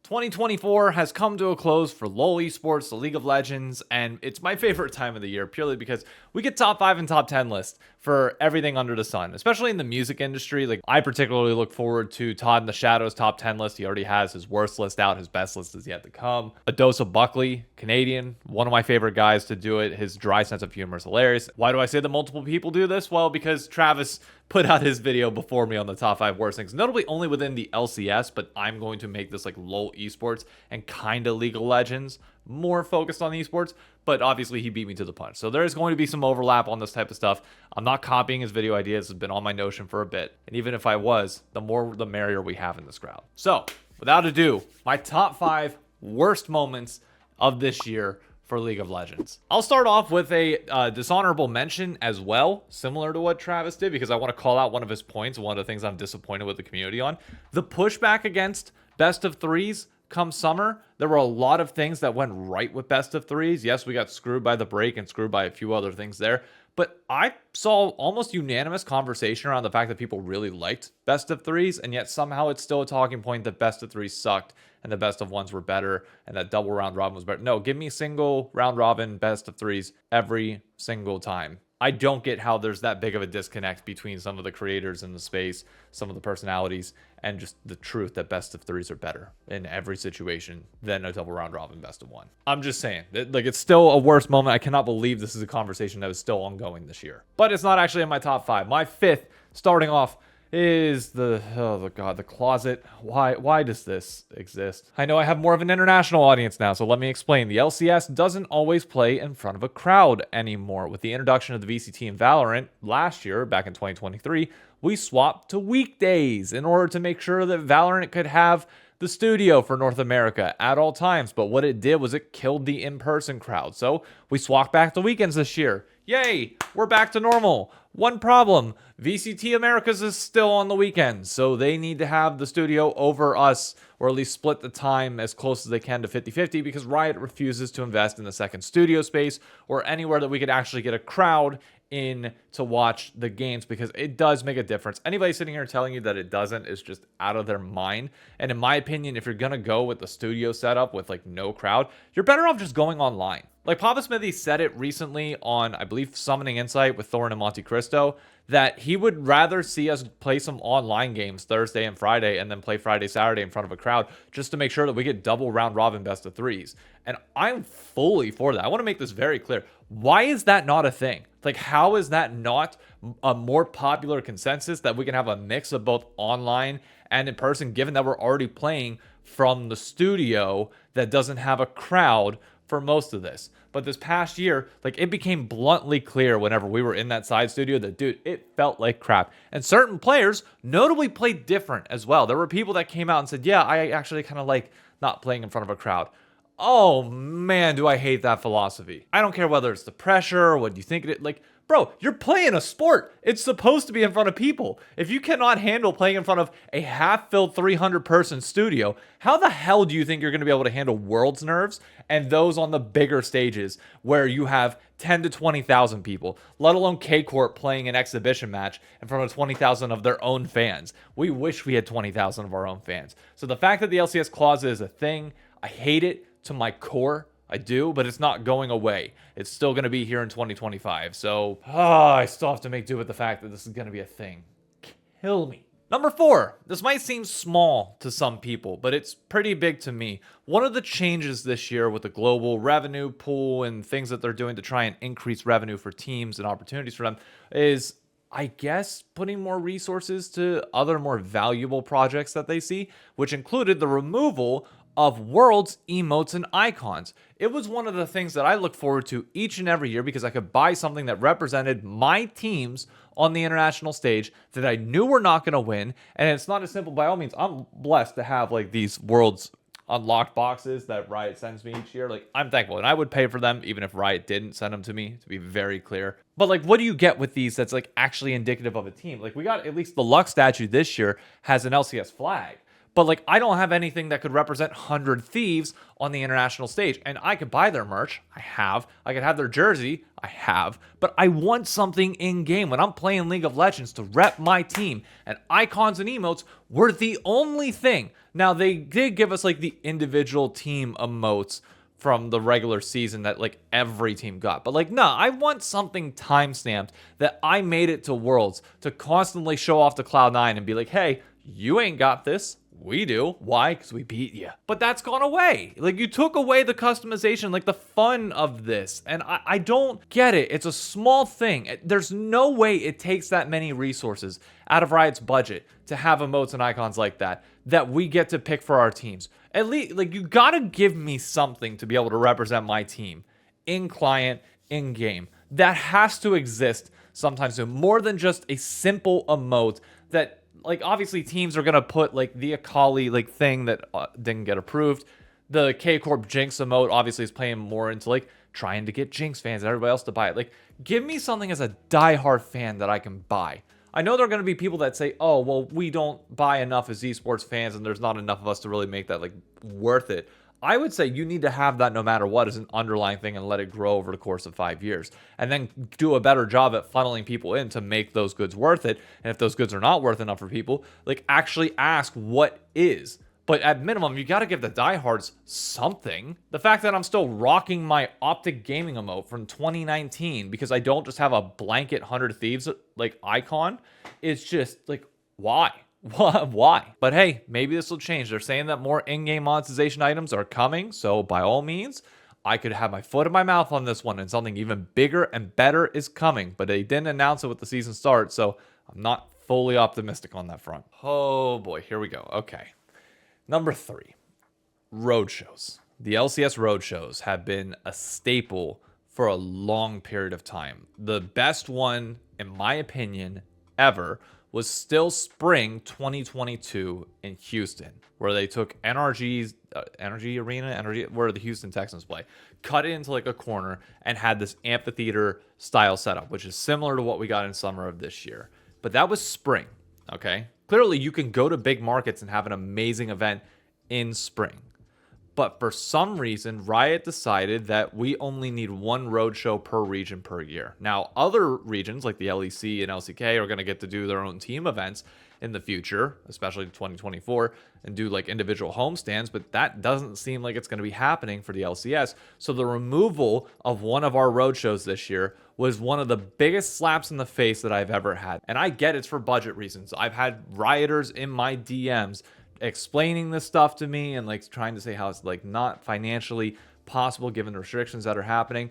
2024 has come to a close for LoL Esports, the League of Legends, and it's my favorite time of the year purely because we get top 5 and top 10 lists for everything under the sun, especially in the music industry. Like, I particularly look forward to Todd in the Shadow's top 10 list. He already has his worst list out. His best list is yet to come. Adosa Buckley, Canadian, one of my favorite guys to do it. His dry sense of humor is hilarious. Why do I say that multiple people do this? Well, because Travis put out his video before me on the top 5 worst things, notably only within the LCS, but I'm going to make this like LoL Esports and kind of League of Legends, more focused on esports, but obviously he beat me to the punch. So there is going to be some overlap on this type of stuff. I'm not copying his video ideas. It's been on my Notion for a bit. And even if I was, the more the merrier we have in this crowd. So without ado, my top 5 worst moments of this year for League of Legends. I'll start off with a dishonorable mention as well, similar to what Travis did, because I want to call out one of his points, one of the things I'm disappointed with the community on. The pushback against best of threes come summer. There were a lot of things that went right with best of threes. Yes, we got screwed by the break and screwed by a few other things there, but I saw almost unanimous conversation around the fact that people really liked best of threes, and yet somehow it's still a talking point that best of threes sucked and the best of ones were better and that double round robin was better. No, give me single round robin best of threes every single time. I don't get how there's that big of a disconnect between some of the creators in the space, some of the personalities, and just the truth that best of threes are better in every situation than a double round robin best of one. I'm just saying, like, it's still a worse moment. I cannot believe this is a conversation that is still ongoing this year. But it's not actually in my top 5. My 5th, starting off, is the closet. Why does this exist? I know I have more of an international audience now, so let me explain. The LCS doesn't always play in front of a crowd anymore. With the introduction of the VCT and Valorant last year, back in 2023, we swapped to weekdays in order to make sure that Valorant could have the studio for North America at all times. But what it did was it killed the in-person crowd. So we swapped back to weekends this year. Yay, we're back to normal. One problem, VCT Americas is still on the weekends, so they need to have the studio over us, or at least split the time as close as they can to 50-50, because Riot refuses to invest in the second studio space or anywhere that we could actually get a crowd in to watch the games, because it does make a difference. Anybody sitting here telling you that it doesn't is just out of their mind. And in my opinion, if you're gonna go with the studio setup with like no crowd, you're better off just going online. Like Papa Smithy said it recently on, I believe, Summoning Insight with Thorin and Monte Cristo, that he would rather see us play some online games Thursday and Friday and then play Friday, Saturday in front of a crowd, just to make sure that we get double round robin best of threes. And I'm fully for that. I want to make this very clear. Why is that not a thing? Like, how is that not a more popular consensus that we can have a mix of both online and in person, given that we're already playing from the studio that doesn't have a crowd for most of this? But this past year, like, it became bluntly clear whenever we were in that side studio that, dude, it felt like crap. And certain players notably played different as well. There were people that came out and said, yeah, I actually kind of like not playing in front of a crowd. Oh man, do I hate that philosophy. I don't care whether it's the pressure or what you think it is. Like, bro, you're playing a sport. It's supposed to be in front of people. If you cannot handle playing in front of a half-filled 300-person studio, how the hell do you think you're going to be able to handle World's nerves and those on the bigger stages where you have 10 to 20,000 people, let alone K-Corp playing an exhibition match in front of 20,000 of their own fans? We wish we had 20,000 of our own fans. So the fact that the LCS clause is a thing, I hate it to my core. I do, but it's not going away. It's still going to be here in 2025. So, I still have to make do with the fact that this is going to be a thing. Kill me. Number 4. This might seem small to some people, but it's pretty big to me. One of the changes this year with the global revenue pool and things that they're doing to try and increase revenue for teams and opportunities for them is, I guess, putting more resources to other more valuable projects that they see, which included the removal of Worlds, emotes, and icons. It was one of the things that I look forward to each and every year because I could buy something that represented my teams on the international stage that I knew were not going to win. And it's not as simple. By all means, I'm blessed to have like these Worlds unlocked boxes that Riot sends me each year. Like, I'm thankful, and I would pay for them even if Riot didn't send them to me, to be very clear. But like, what do you get with these that's like actually indicative of a team? Like, we got at least the Lux statue this year has an LCS flag. But like, I don't have anything that could represent 100 Thieves on the international stage. And I could buy their merch. I have. I could have their jersey. I have. But I want something in game when I'm playing League of Legends to rep my team. And icons and emotes were the only thing. Now, they did give us like the individual team emotes from the regular season that like every team got. But like, nah, I want something time-stamped that I made it to Worlds to constantly show off to Cloud9 and be like, hey, you ain't got this. We do. Why? Because we beat you. But that's gone away. Like, you took away the customization, like the fun of this. And I don't get it. It's a small thing. There's no way it takes that many resources out of Riot's budget to have emotes and icons like that we get to pick for our teams. At least, like, you gotta give me something to be able to represent my team in client, in game. That has to exist sometimes soon. More than just a simple emote that, like, obviously teams are gonna put like the Akali like thing that didn't get approved. The K Corp Jinx emote obviously is playing more into like trying to get Jinx fans and everybody else to buy it. Like, give me something as a diehard fan that I can buy. I know there are going to be people that say, oh, well, we don't buy enough as esports fans and there's not enough of us to really make that like worth it. I would say you need to have that no matter what as an underlying thing and let it grow over the course of 5 years. And then do a better job at funneling people in to make those goods worth it. And if those goods are not worth enough for people, like, actually ask what is. But at minimum, you got to give the diehards something. The fact that I'm still rocking my Optic Gaming emote from 2019 because I don't just have a blanket 100 Thieves like icon is just like, why? Why? But hey, maybe this will change. They're saying that more in-game monetization items are coming. So by all means, I could have my foot in my mouth on this one and something even bigger and better is coming. But they didn't announce it with the season start. So I'm not fully optimistic on that front. Oh boy, here we go. Okay. Number 3, roadshows. The LCS roadshows have been a staple for a long period of time. The best one, in my opinion, ever was still spring 2022 in Houston, where they took NRG's Energy Arena, where the Houston Texans play, cut it into like a corner and had this amphitheater style setup, which is similar to what we got in summer of this year. But that was spring, okay? Clearly, you can go to big markets and have an amazing event in spring. But for some reason, Riot decided that we only need one roadshow per region per year. Now, other regions like the LEC and LCK are going to get to do their own team events in the future, especially 2024, and do like individual homestands, but that doesn't seem like it's going to be happening for the LCS. So the removal of one of our roadshows this year was one of the biggest slaps in the face that I've ever had. And I get it's for budget reasons. I've had rioters in my DMs explaining this stuff to me and like trying to say how it's like not financially possible given the restrictions that are happening.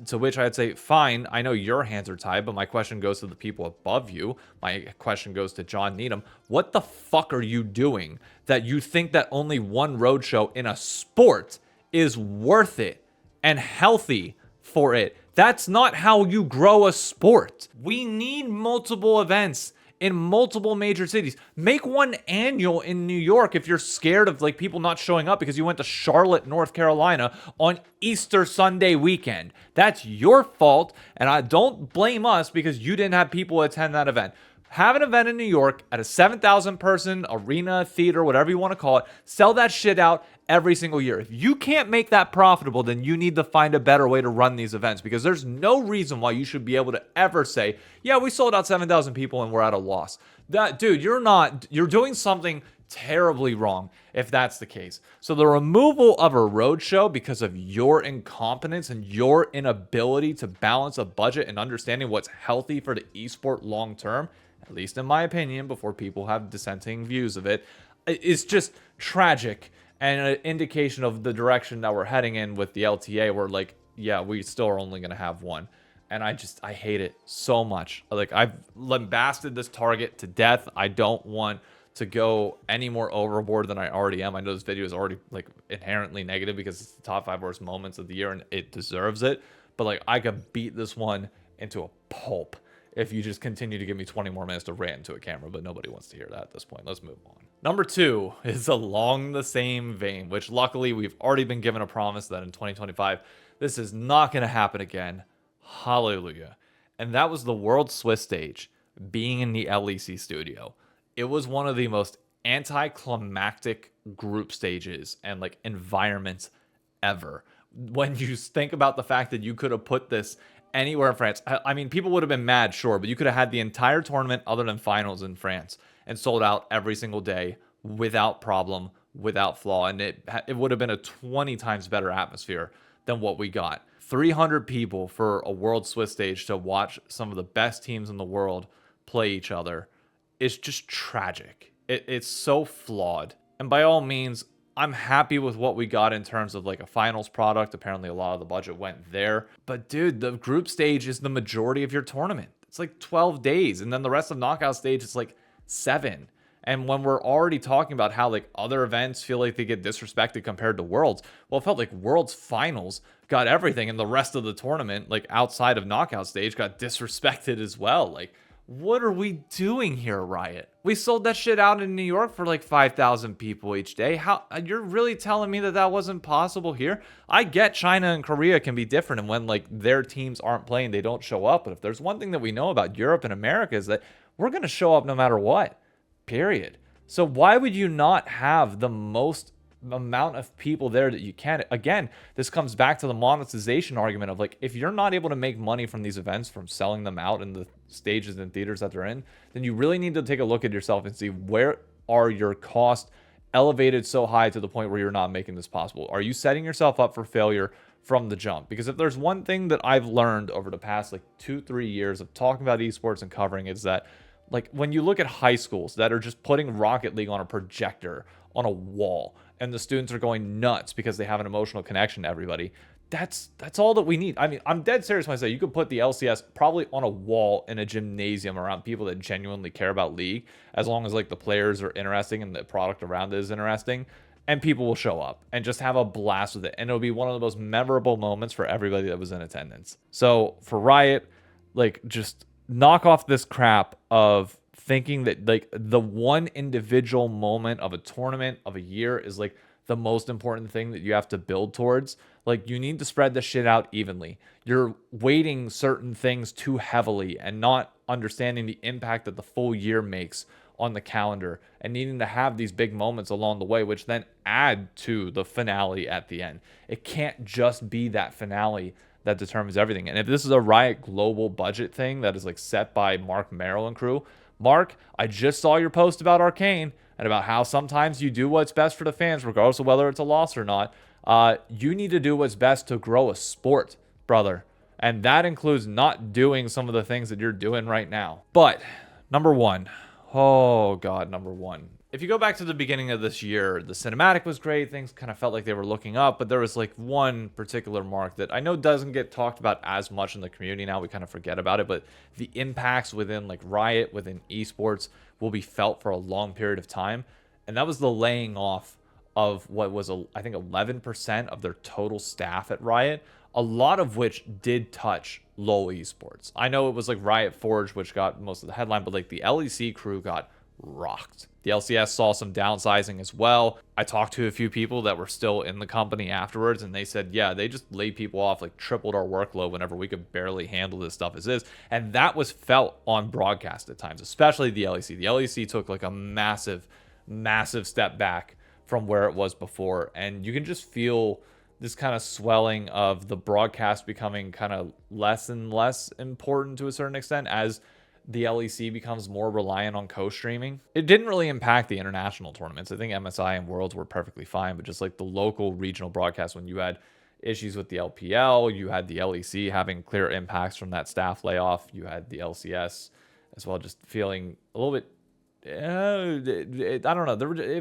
To which I'd say, fine, I know your hands are tied, but my question goes to the people above you. My question goes to John Needham. What the fuck are you doing that you think that only one roadshow in a sport is worth it and healthy for it? That's not how you grow a sport. We need multiple events in multiple major cities. Make one annual in New York if you're scared of like people not showing up because you went to Charlotte, North Carolina on Easter Sunday weekend. That's your fault, and I don't blame us because you didn't have people attend that event. Have an event in New York at a 7,000 person arena, theater, whatever you want to call it. Sell that shit out every single year. If you can't make that profitable, then you need to find a better way to run these events because there's no reason why you should be able to ever say, yeah, we sold out 7,000 people and we're at a loss. That, dude, you're doing something terribly wrong if that's the case. So the removal of a roadshow because of your incompetence and your inability to balance a budget and understanding what's healthy for the esport long term, at least in my opinion, before people have dissenting views of it, is just tragic and an indication of the direction that we're heading in with the LTA. Where like, yeah, we still are only going to have one. And I hate it so much. Like, I've lambasted this target to death. I don't want to go any more overboard than I already am. I know this video is already like inherently negative because it's the top 5 worst moments of the year and it deserves it. But like, I could beat this one into a pulp if you just continue to give me 20 more minutes to rant into a camera, but nobody wants to hear that at this point. Let's move on. Number 2 is along the same vein, which luckily we've already been given a promise that in 2025, this is not going to happen again. Hallelujah. And that was the World Swiss stage being in the LEC studio. It was one of the most anticlimactic group stages and like environments ever. When you think about the fact that you could have put this anywhere in France, I mean, people would have been mad, sure, but you could have had the entire tournament other than finals in France and sold out every single day without problem, without flaw, and it would have been a 20 times better atmosphere than what we got. 300 people for a World Swiss stage to watch some of the best teams in the world play each other is just tragic. It's so flawed. And by all means, I'm happy with what we got in terms of like a finals product. Apparently a lot of the budget went there. But dude, the group stage is the majority of your tournament. It's like 12 days. And then the rest of knockout stage is like 7. And when we're already talking about how like other events feel like they get disrespected compared to Worlds, well, it felt like Worlds finals got everything, and the rest of the tournament, like outside of knockout stage, got disrespected as well. Like, what are we doing here, Riot? We sold that shit out in New York for like 5,000 people each day. How, you're really telling me that that wasn't possible here? I get China and Korea can be different, and when like their teams aren't playing, they don't show up. But if there's one thing that we know about Europe and America is that we're going to show up no matter what. Period. So why would you not have the most amount of people there that you can? Again, this comes back to the monetization argument of like, if you're not able to make money from these events, from selling them out in the stages and theaters that they're in, then you really need to take a look at yourself and see, where are your costs elevated so high to the point where you're not making this possible? Are you setting yourself up for failure from the jump? Because if there's one thing that I've learned over the past like 2-3 years of talking about esports and covering, is that like when you look at high schools that are just putting Rocket League on a projector on a wall, and the students are going nuts because they have an emotional connection to everybody, that's all that we need. I mean, I'm dead serious when I say you could put the LCS probably on a wall in a gymnasium around people that genuinely care about League, as long as like the players are interesting and the product around it is interesting, and people will show up and just have a blast with it, and it'll be one of the most memorable moments for everybody that was in attendance. So for Riot, like, just knock off this crap of thinking that like the one individual moment of a tournament of a year is like the most important thing that you have to build towards. Like, you need to spread the shit out evenly. You're weighting certain things too heavily and not understanding the impact that the full year makes on the calendar, and needing to have these big moments along the way, which then add to the finale at the end. It can't just be that finale that determines everything. And if this is a Riot global budget thing that is like set by Mark Merrill and crew, Mark, I just saw your post about Arcane and about how sometimes you do what's best for the fans, regardless of whether it's a loss or not. You need to do what's best to grow a sport, brother. And that includes not doing some of the things that you're doing right now. But number one, oh God, number one. If you go back to the beginning of this year, the cinematic was great. Things kind of felt like they were looking up, but there was like one particular mark that I know doesn't get talked about as much in the community now. We kind of forget about it, but the impacts within like Riot, within esports, will be felt for a long period of time. And that was the laying off of what was, I think, 11% of their total staff at Riot, a lot of which did touch LoL esports. I know it was like Riot Forge, which got most of the headline, but like the LEC crew got rocked. The LCS saw some downsizing as well. I talked to a few people that were still in the company afterwards, and they said, yeah, they just laid people off, like tripled our workload whenever we could barely handle this stuff as is. And that was felt on broadcast at times, especially the LEC. The LEC took like a massive, massive step back from where it was before. And you can just feel this kind of swelling of the broadcast becoming kind of less and less important to a certain extent as the LEC becomes more reliant on co-streaming. It didn't really impact the international tournaments. I think MSI and Worlds were perfectly fine, but just like the local regional broadcast, when you had issues with the LPL, you had the LEC having clear impacts from that staff layoff, you had the LCS as well, just feeling a little bit, I don't know,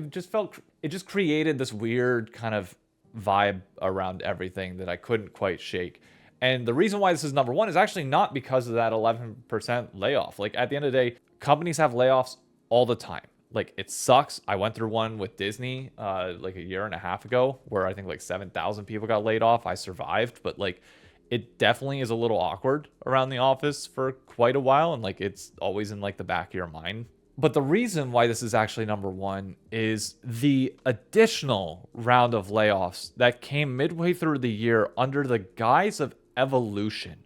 it just created this weird kind of vibe around everything that I couldn't quite shake. And the reason why this is number one is actually not because of that 11% layoff. Like, at the end of the day, companies have layoffs all the time. Like, it sucks. I went through one with Disney like a year and a half ago where I think like 7,000 people got laid off. I survived, but like, it definitely is a little awkward around the office for quite a while. And like, it's always in like the back of your mind. But the reason why this is actually number one is the additional round of layoffs that came midway through the year under the guise of evolution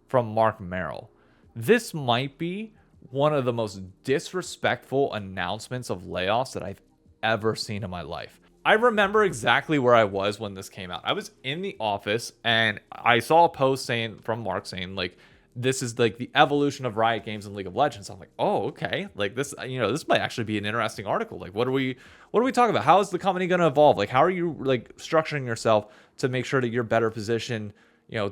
from Mark Merrill. This might be one of the most disrespectful announcements of layoffs that I've ever seen in my life. I remember exactly where I was when this came out. I was in the office and I saw a post from Mark saying like, this is like the evolution of Riot Games and League of Legends. I'm like, oh, okay. Like this, this might actually be an interesting article. Like, what are we talking about? How is the company going to evolve? Like, how are you like structuring yourself to make sure that you're better positioned,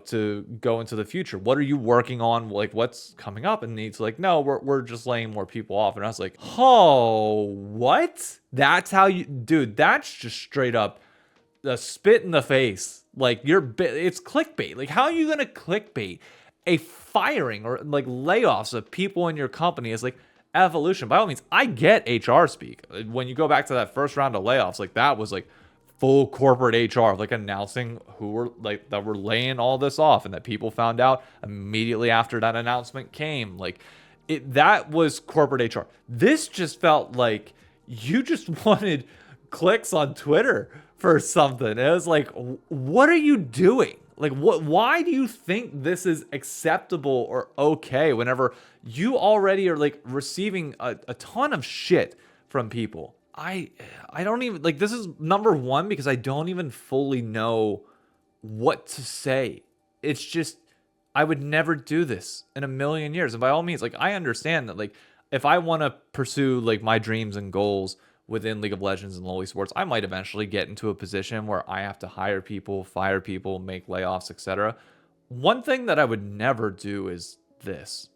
to go into the future? What are you working on? Like, what's coming up? And it's like, no, we're just laying more people off. And I was like, oh, what? That's how dude, that's just straight up the spit in the face. Like it's clickbait. Like, how are you going to clickbait a firing or like layoffs of people in your company? Is like evolution. By all means, I get HR speak. When you go back to that first round of layoffs, like that was like full corporate HR, like announcing who were like that were laying all this off, and that people found out immediately after that announcement came. Like that was corporate HR. This just felt like you just wanted clicks on Twitter for something. It was like, what are you doing? Like, why do you think this is acceptable or okay whenever you already are like receiving a ton of shit from people? I don't even like, this is number one because I don't even fully know what to say. It's just, I would never do this in a million years. And by all means, like, I understand that like if I want to pursue like my dreams and goals within League of Legends and LoL Esports, I might eventually get into a position where I have to hire people, fire people, make layoffs, etc. One thing that I would never do is this,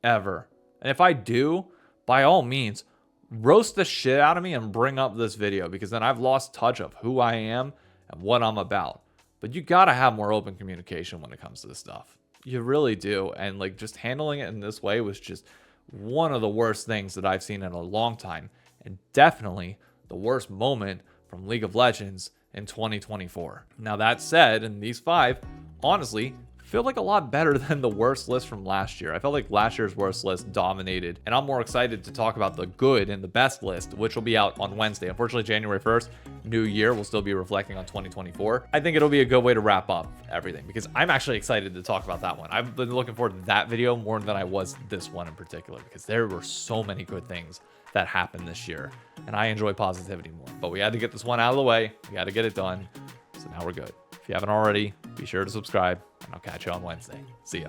ever. And if I do, by all means, roast the shit out of me and bring up this video, because then I've lost touch of who I am and what I'm about. But you gotta have more open communication when it comes to this stuff. You really do. And like just handling it in this way was just one of the worst things that I've seen in a long time. And definitely the worst moment from League of Legends in 2024. Now that said, in these 5, honestly, feel like a lot better than the worst list from last year. I felt like last year's worst list dominated, and I'm more excited to talk about the good and the best list, which will be out on Wednesday. Unfortunately, January 1st, new year, will still be reflecting on 2024. I think it'll be a good way to wrap up everything, because I'm actually excited to talk about that one. I've been looking forward to that video more than I was this one in particular, because there were so many good things that happened this year, and I enjoy positivity more. But we had to get this one out of the way. We had to get it done, so now we're good. If you haven't already, be sure to subscribe, and I'll catch you on Wednesday. See ya.